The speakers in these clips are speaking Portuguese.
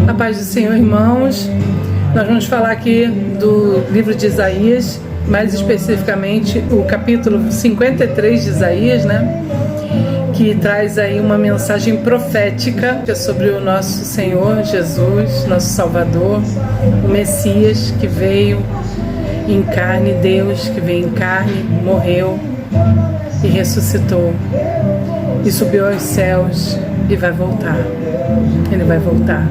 A paz do Senhor, irmãos. Nós vamos falar aqui do livro de Isaías, mais especificamente o capítulo 53 de Isaías, né? Que traz aí uma mensagem profética sobre o nosso Senhor Jesus, nosso Salvador, o Messias que veio em carne, Deus que veio em carne, morreu e ressuscitou e subiu aos céus e vai voltar. Ele vai voltar.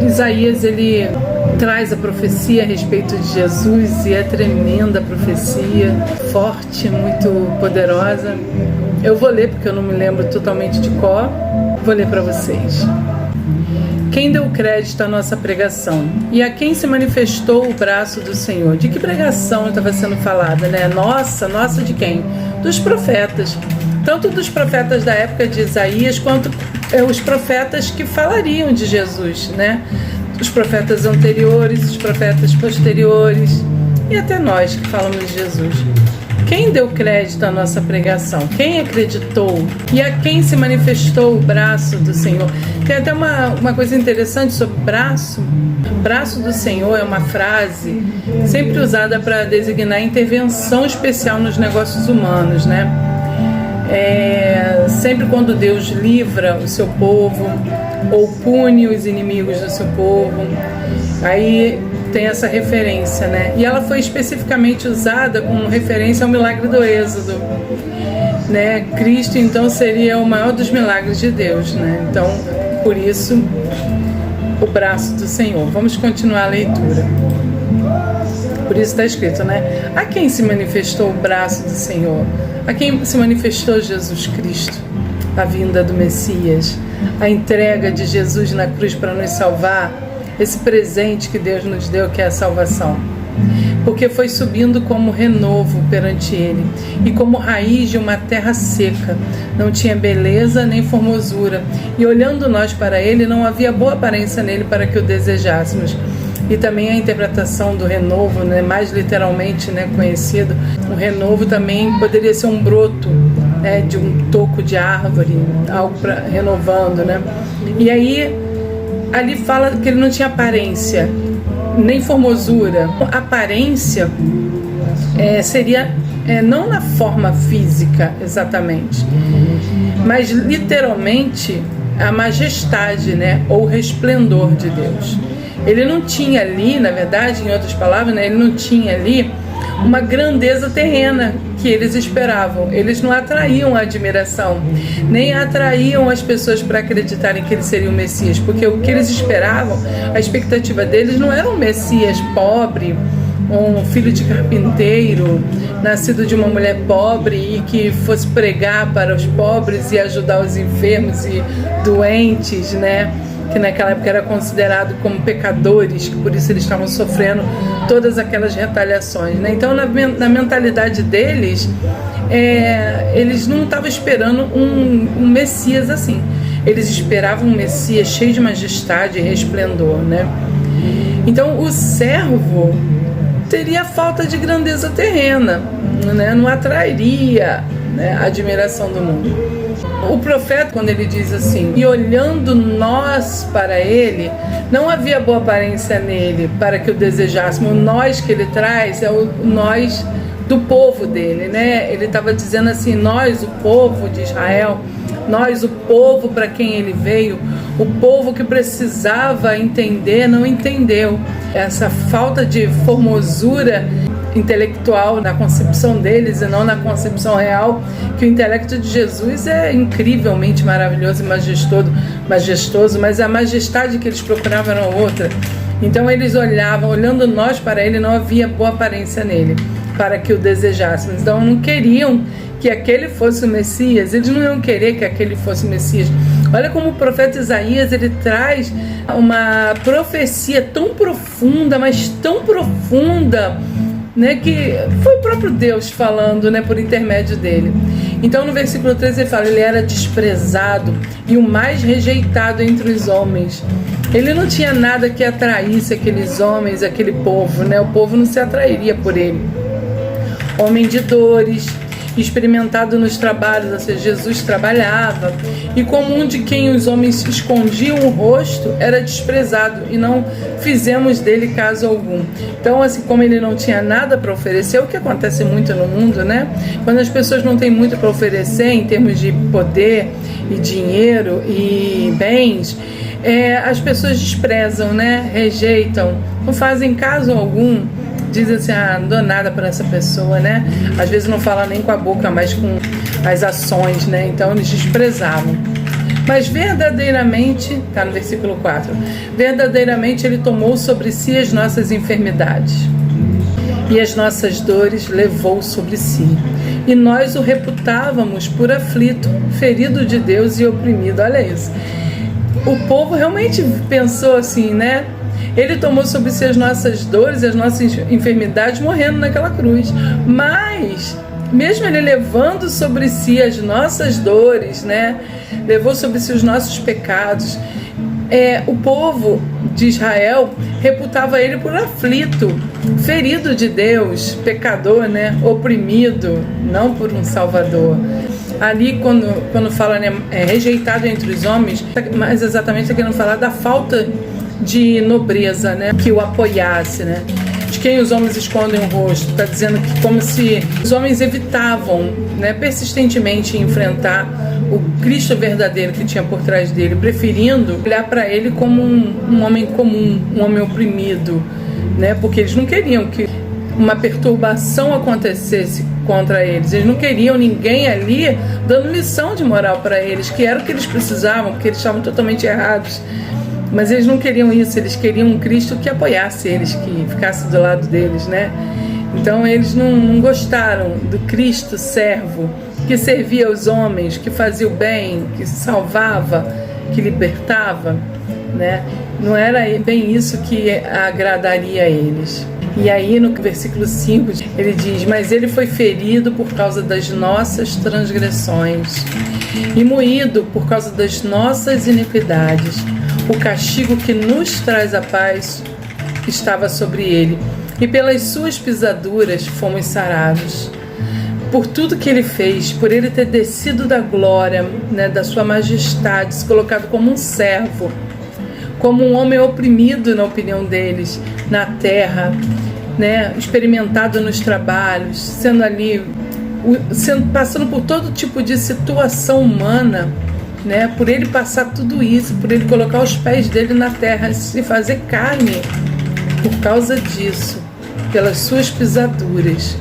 Isaías, ele traz a profecia a respeito de Jesus e é tremenda profecia, forte, muito poderosa. Eu vou ler porque eu não me lembro totalmente de cor. Vou ler para vocês. Quem deu crédito à nossa pregação? E a quem se manifestou o braço do Senhor? De que pregação estava sendo falada, né? Nossa de quem? Dos profetas. Tanto dos profetas da época de Isaías, quanto os profetas que falariam de Jesus, né? Os profetas anteriores, os profetas posteriores e até nós que falamos de Jesus. Quem deu crédito à nossa pregação? Quem acreditou? E a quem se manifestou o braço do Senhor? Tem até uma coisa interessante sobre braço. Braço do Senhor é uma frase sempre usada para designar intervenção especial nos negócios humanos, né? Sempre quando Deus livra o seu povo ou pune os inimigos do seu povo, aí tem essa referência, né? E ela foi especificamente usada como referência ao milagre do Êxodo, né? Cristo, então, seria o maior dos milagres de Deus, né? Então, por isso, o braço do Senhor. Vamos continuar a leitura. Por isso está escrito, né? A quem se manifestou o braço do Senhor? A quem se manifestou Jesus Cristo? A vinda do Messias, a entrega de Jesus na cruz para nos salvar, esse presente que Deus nos deu, que é a salvação. Porque foi subindo como renovo perante Ele e como raiz de uma terra seca. Não tinha beleza nem formosura. E olhando nós para Ele, não havia boa aparência nele para que o desejássemos. E também a interpretação do renovo, né, mais literalmente, né, conhecido, o renovo também poderia ser um broto, né, de um toco de árvore, algo renovando, né? E aí, ali fala que ele não tinha aparência, nem formosura. Aparência seria não na forma física exatamente, mas literalmente a majestade, né, ou resplendor de Deus. Ele não tinha ali, na verdade, em outras palavras, né, ele não tinha ali uma grandeza terrena que eles esperavam. Eles não atraíam a admiração, nem atraíam as pessoas para acreditarem que ele seria o Messias, porque o que eles esperavam, a expectativa deles não era um Messias pobre, um filho de carpinteiro, nascido de uma mulher pobre e que fosse pregar para os pobres e ajudar os enfermos e doentes, né? Que naquela época era considerado como pecadores, que por isso eles estavam sofrendo todas aquelas retaliações, né? Então, na mentalidade deles, eles não estavam esperando um Messias assim. Eles esperavam um Messias cheio de majestade e resplendor, né? Então, o servo teria falta de grandeza terrena, né? Não atrairia, né, a admiração do mundo. O profeta, quando ele diz assim, e olhando nós para ele, não havia boa aparência nele para que o desejássemos. O nós que ele traz é o nós do povo dele, né? Ele estava dizendo assim, nós, o povo de Israel, nós, o povo para quem ele veio, o povo que precisava entender, não entendeu. Essa falta de formosura intelectual na concepção deles e não na concepção real, que o intelecto de Jesus é incrivelmente maravilhoso e majestoso, mas a majestade que eles procuravam era outra. Então eles olhavam, olhando nós para ele, não havia boa aparência nele, para que o desejássemos. Então não queriam que aquele fosse o Messias, eles não iam querer que aquele fosse o Messias. Olha como o profeta Isaías, ele traz uma profecia tão profunda, mas tão profunda, né, que foi o próprio Deus falando, né, por intermédio dele. Então no versículo 13 ele fala, ele era desprezado e o mais rejeitado entre os homens. Ele não tinha nada que atraísse aqueles homens, aquele povo, né? O povo não se atrairia por ele. Homem de dores, experimentado nos trabalhos, ou seja, Jesus trabalhava, e como um de quem os homens escondiam o rosto, era desprezado, e não fizemos dele caso algum. Então, assim, como ele não tinha nada para oferecer, o que acontece muito no mundo, né? Quando as pessoas não têm muito para oferecer em termos de poder e dinheiro e bens, as pessoas desprezam, né? Rejeitam, não fazem caso algum, dizem assim, não dou nada para essa pessoa, né? Às vezes não fala nem com a boca, mas com as ações, né? Então eles desprezavam. Mas verdadeiramente, está no versículo 4, verdadeiramente ele tomou sobre si as nossas enfermidades e as nossas dores levou sobre si. E nós o reputávamos por aflito, ferido de Deus e oprimido. Olha isso. O povo realmente pensou assim, né? Ele tomou sobre si as nossas dores e as nossas enfermidades, morrendo naquela cruz. Mas, mesmo ele levando sobre si as nossas dores, né? Levou sobre si os nossos pecados, o povo de Israel reputava ele por aflito, ferido de Deus, pecador, né? Oprimido, não por um Salvador. Ali, quando fala, né, rejeitado entre os homens, mas exatamente está querendo falar da falta de nobreza, né, que o apoiasse, né, de quem os homens escondem o rosto. Está dizendo que como se os homens evitavam, né, persistentemente enfrentar o Cristo verdadeiro que tinha por trás dele, preferindo olhar para ele como um homem comum, um homem oprimido, né, porque eles não queriam que uma perturbação acontecesse contra eles. Eles não queriam ninguém ali dando lição de moral para eles, que era o que eles precisavam, porque eles estavam totalmente errados. Mas eles não queriam isso, eles queriam um Cristo que apoiasse eles, que ficasse do lado deles, né? Então eles não gostaram do Cristo servo, que servia aos homens, que fazia o bem, que salvava, que libertava, né? Não era bem isso que agradaria a eles. E aí no versículo 5 ele diz: mas ele foi ferido por causa das nossas transgressões e moído por causa das nossas iniquidades. O castigo que nos traz a paz estava sobre ele, e pelas suas pisaduras fomos sarados. Por tudo que ele fez, por ele ter descido da glória, né, da sua majestade, se colocado como um servo, como um homem oprimido na opinião deles, na terra, né, experimentado nos trabalhos, sendo ali, passando por todo tipo de situação humana, né, por ele passar tudo isso, por ele colocar os pés dele na terra, se fazer carne, por causa disso, pelas suas pisaduras,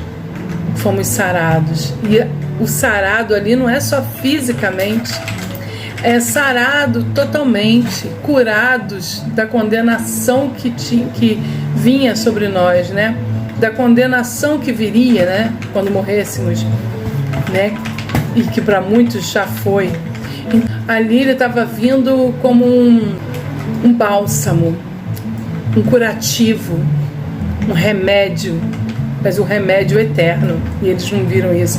fomos sarados. E o sarado ali não é só fisicamente, é sarado totalmente, curados da condenação que vinha sobre nós, né? Da condenação que viria, né? Quando morrêssemos, né? E que para muitos já foi. Ali ele estava vindo como um bálsamo, um curativo, um remédio, mas o remédio eterno. E eles não viram isso.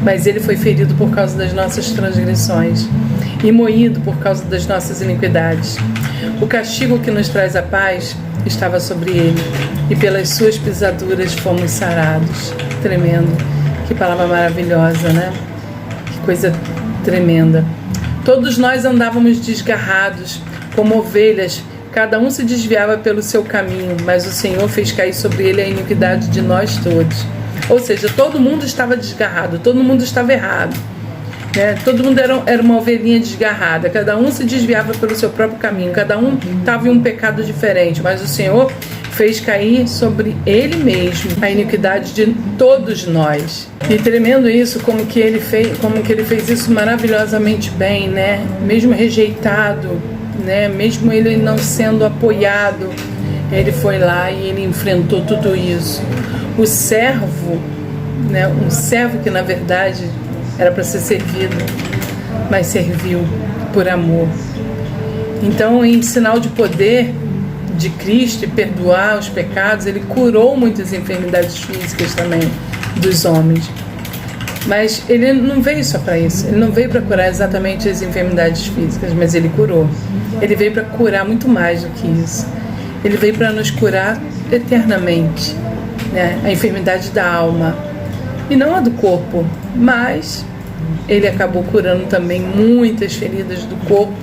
Mas ele foi ferido por causa das nossas transgressões e moído por causa das nossas iniquidades. O castigo que nos traz a paz estava sobre ele, e pelas suas pisaduras fomos sarados. Tremendo. Que palavra maravilhosa, né? Que coisa tremenda. Todos nós andávamos desgarrados, como ovelhas, cada um se desviava pelo seu caminho, mas o Senhor fez cair sobre ele a iniquidade de nós todos. Ou seja, todo mundo estava desgarrado, todo mundo estava errado, né? Todo mundo era uma ovelhinha desgarrada, cada um se desviava pelo seu próprio caminho, cada um estava em um pecado diferente, mas o Senhor fez cair sobre ele mesmo a iniquidade de todos nós. E tremendo isso, como que ele fez isso maravilhosamente bem, né? Mesmo rejeitado, né? Mesmo ele não sendo apoiado, ele foi lá e ele enfrentou tudo isso. O servo, né? Um servo que na verdade era para ser servido, mas serviu por amor. Então, em sinal de poder de Cristo e perdoar os pecados, ele curou muitas enfermidades físicas também dos homens. Mas ele não veio só para isso, ele não veio para curar exatamente as enfermidades físicas, mas ele curou. Ele veio para curar muito mais do que isso. Ele veio para nos curar eternamente, né? A enfermidade da alma, e não a do corpo, mas ele acabou curando também muitas feridas do corpo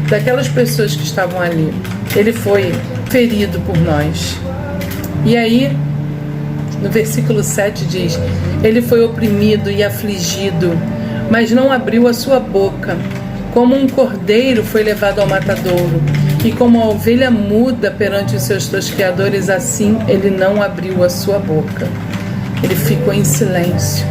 daquelas pessoas que estavam ali. Ele foi ferido por nós. E aí, no versículo 7 diz: ele foi oprimido e afligido, mas não abriu a sua boca. Como um cordeiro foi levado ao matadouro, e como a ovelha muda perante os seus tosqueadores, assim ele não abriu a sua boca. Ele ficou em silêncio.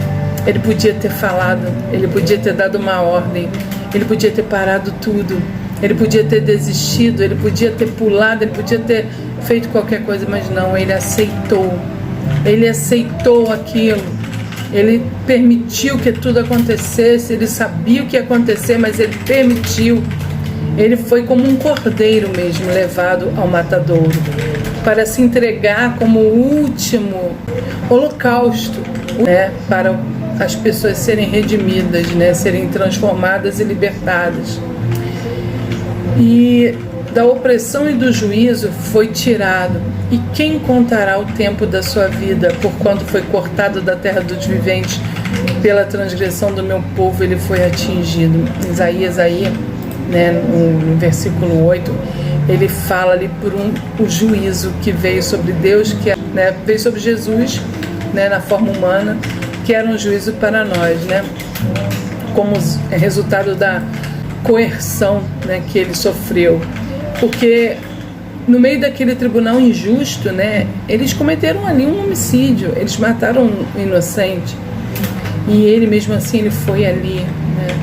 Ele podia ter falado, ele podia ter dado uma ordem, ele podia ter parado tudo, ele podia ter desistido, ele podia ter pulado, ele podia ter feito qualquer coisa, mas não, ele aceitou aquilo, ele permitiu que tudo acontecesse, ele sabia o que ia acontecer, mas ele permitiu. Ele foi como um cordeiro mesmo, levado ao matadouro, para se entregar como o último holocausto, né, para as pessoas serem redimidas, né, serem transformadas e libertadas. E da opressão e do juízo foi tirado. E quem contará o tempo da sua vida, porquanto foi cortado da terra dos viventes, pela transgressão do meu povo ele foi atingido. Isaías aí, né, no versículo 8, ele fala ali por o juízo que veio sobre Deus, que, né, veio sobre Jesus, né, na forma humana, que era um juízo para nós, né, como resultado da coerção, né, que ele sofreu. Porque no meio daquele tribunal injusto, né, eles cometeram ali um homicídio, eles mataram um inocente. E ele mesmo assim, ele foi ali, né,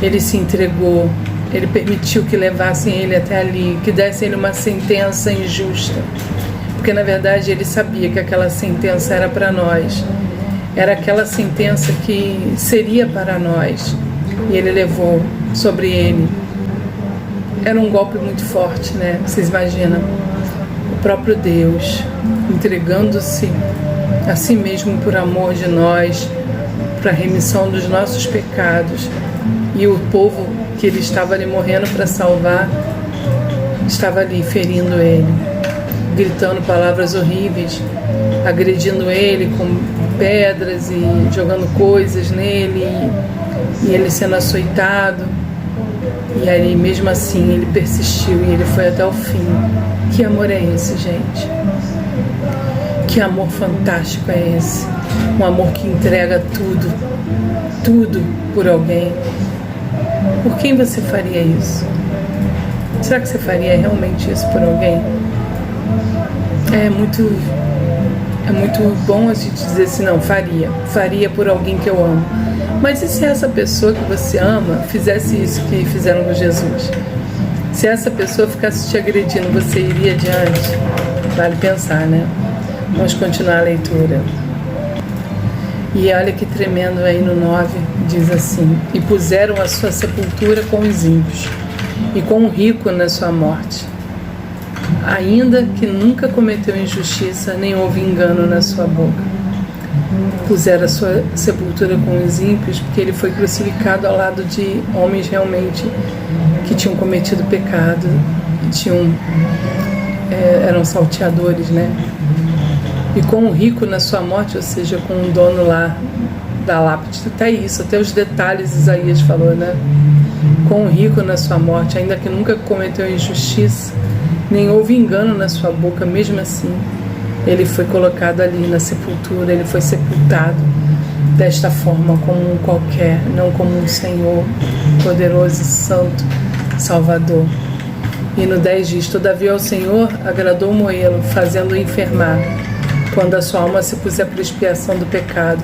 ele se entregou, ele permitiu que levassem ele até ali, que dessem ele uma sentença injusta. Porque na verdade ele sabia que aquela sentença era para nós. Era aquela sentença que seria para nós. E ele levou sobre ele. Era um golpe muito forte, né? Vocês imaginam? O próprio Deus entregando-se a si mesmo por amor de nós, para a remissão dos nossos pecados. E o povo que ele estava ali morrendo para salvar, estava ali ferindo ele, gritando palavras horríveis, agredindo ele com pedras e jogando coisas nele, e ele sendo açoitado. E aí mesmo assim ele persistiu e ele foi até o fim. Que amor é esse, gente? Que amor fantástico é esse? Um amor que entrega tudo, tudo por alguém. Por quem você faria isso? Será que você faria realmente isso por alguém? É muito bom a gente dizer assim, não, faria por alguém que eu amo. Mas e se essa pessoa que você ama fizesse isso que fizeram com Jesus? Se essa pessoa ficasse te agredindo, você iria adiante? Vale pensar, né? Vamos continuar a leitura. E olha que tremendo aí no 9, diz assim: e puseram a sua sepultura com os ímpios, e com o rico na sua morte, ainda que nunca cometeu injustiça, nem houve engano na sua boca. Puseram a sua sepultura com os ímpios, porque ele foi crucificado ao lado de homens realmente que tinham cometido pecado, eram salteadores, né? E com o rico na sua morte, ou seja, com o dono lá da lápide. Até isso, até os detalhes Isaías falou, né? Com o rico na sua morte, ainda que nunca cometeu injustiça, nem houve engano na sua boca, mesmo assim, ele foi colocado ali na sepultura, ele foi sepultado desta forma, como um qualquer, não como um Senhor poderoso e santo, Salvador. E no 10 diz: todavia ao Senhor agradou moê-lo, fazendo-o enfermar. Quando a sua alma se puser para expiação do pecado,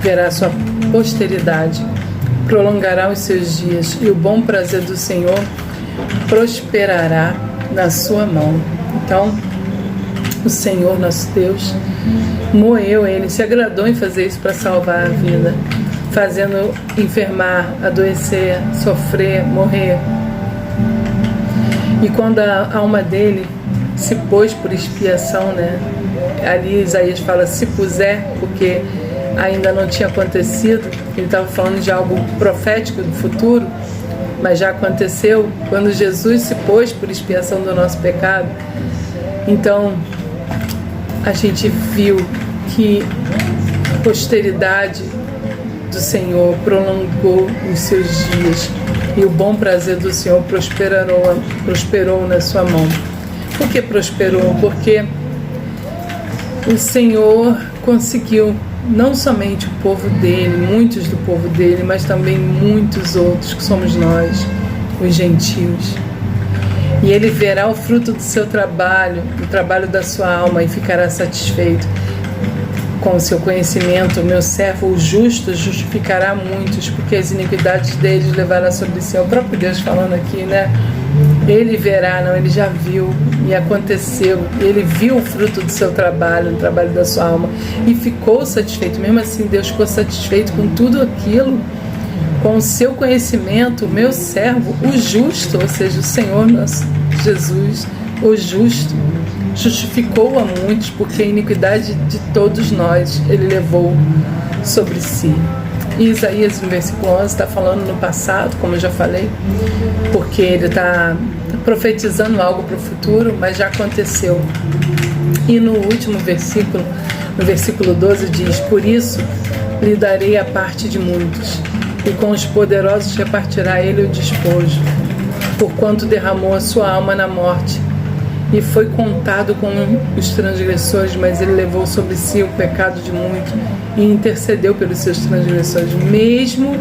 verá a sua posteridade, prolongará os seus dias, e o bom prazer do Senhor prosperará na sua mão. Então, o Senhor, nosso Deus, moeu ele, se agradou em fazer isso para salvar a vida, fazendo enfermar, adoecer, sofrer, morrer. E quando a alma dele se pôs por expiação, né? Ali Isaías fala se puser, porque ainda não tinha acontecido, ele estava falando de algo profético do futuro, mas já aconteceu quando Jesus se pôs por expiação do nosso pecado. Então a gente viu que posteridade do Senhor prolongou os seus dias, e o bom prazer do Senhor prosperou na sua mão. Por que prosperou? Porque o Senhor conseguiu não somente o povo dele, muitos do povo dele, mas também muitos outros, que somos nós, os gentios. E ele verá o fruto do seu trabalho, o trabalho da sua alma, e ficará satisfeito. Com o seu conhecimento, o meu servo, o justo, justificará muitos, porque as iniquidades deles levará sobre si. É o próprio Deus falando aqui, né? Ele verá, não, ele já viu, e aconteceu. Ele viu o fruto do seu trabalho, o trabalho da sua alma, e ficou satisfeito. Mesmo assim, Deus ficou satisfeito com tudo aquilo, com o seu conhecimento. O meu servo, o justo, ou seja, o Senhor nosso Jesus, o justo, justificou a muitos, porque a iniquidade de todos nós ele levou sobre si. E Isaías, no versículo 11, está falando no passado, como eu já falei, porque ele está profetizando algo para o futuro, mas já aconteceu. E no último versículo, no versículo 12, diz: por isso lhe darei a parte de muitos, e com os poderosos repartirá ele o despojo, porquanto derramou a sua alma na morte, e foi contado com os transgressores, mas ele levou sobre si o pecado de muitos e intercedeu pelos seus transgressores. Mesmo,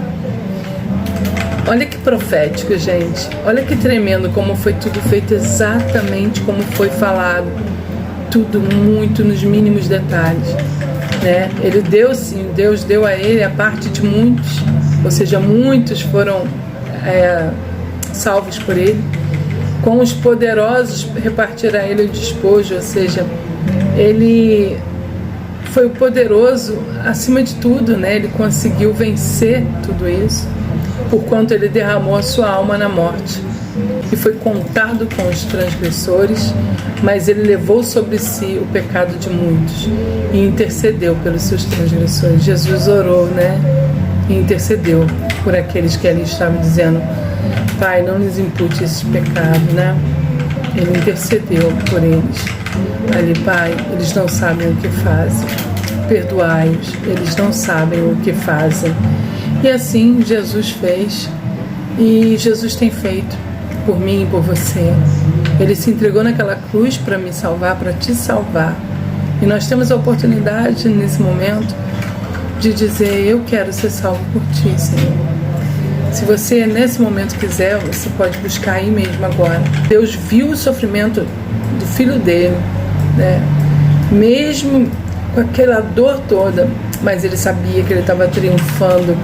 olha que profético, gente, olha que tremendo, como foi tudo feito exatamente como foi falado, tudo muito nos mínimos detalhes, né? Ele deu, sim, Deus deu a ele a parte de muitos, ou seja, muitos foram salvos por ele. Com os poderosos repartirá ele o despojo, ou seja, ele foi o poderoso acima de tudo, né? Ele conseguiu vencer tudo isso, porquanto ele derramou a sua alma na morte, e foi contado com os transgressores, mas ele levou sobre si o pecado de muitos e intercedeu pelos seus transgressores. Jesus orou, né? E intercedeu por aqueles que ali estavam dizendo: Pai, não lhes impute esse pecado, né? Ele intercedeu por eles. Ali, Pai, eles não sabem o que fazem. Perdoai-os, eles não sabem o que fazem. E assim Jesus fez, e Jesus tem feito por mim e por você. Ele se entregou naquela cruz para me salvar, para te salvar. E nós temos a oportunidade nesse momento de dizer: eu quero ser salvo por ti, Senhor. Se você nesse momento quiser, você pode buscar aí mesmo agora. Deus viu o sofrimento do filho dele, né? Mesmo com aquela dor toda, mas ele sabia que ele estava triunfando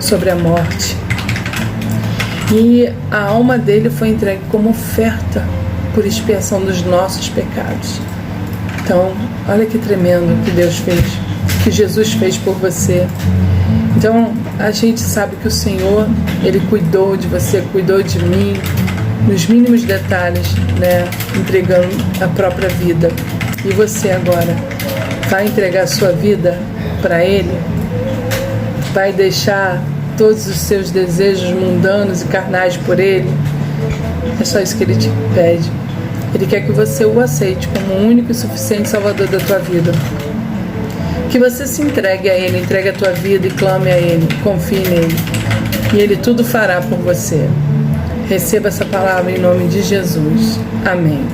sobre a morte. E a alma dele foi entregue como oferta por expiação dos nossos pecados. Então, olha que tremendo que Deus fez, que Jesus fez por você. Então, a gente sabe que o Senhor, Ele cuidou de você, cuidou de mim, nos mínimos detalhes, né? Entregando a própria vida. E você agora vai entregar a sua vida para Ele? Vai deixar todos os seus desejos mundanos e carnais por Ele? É só isso que Ele te pede. Ele quer que você o aceite como o único e suficiente Salvador da tua vida. Que você se entregue a Ele, entregue a tua vida e clame a Ele, confie nele. E Ele tudo fará por você. Receba essa palavra em nome de Jesus. Amém.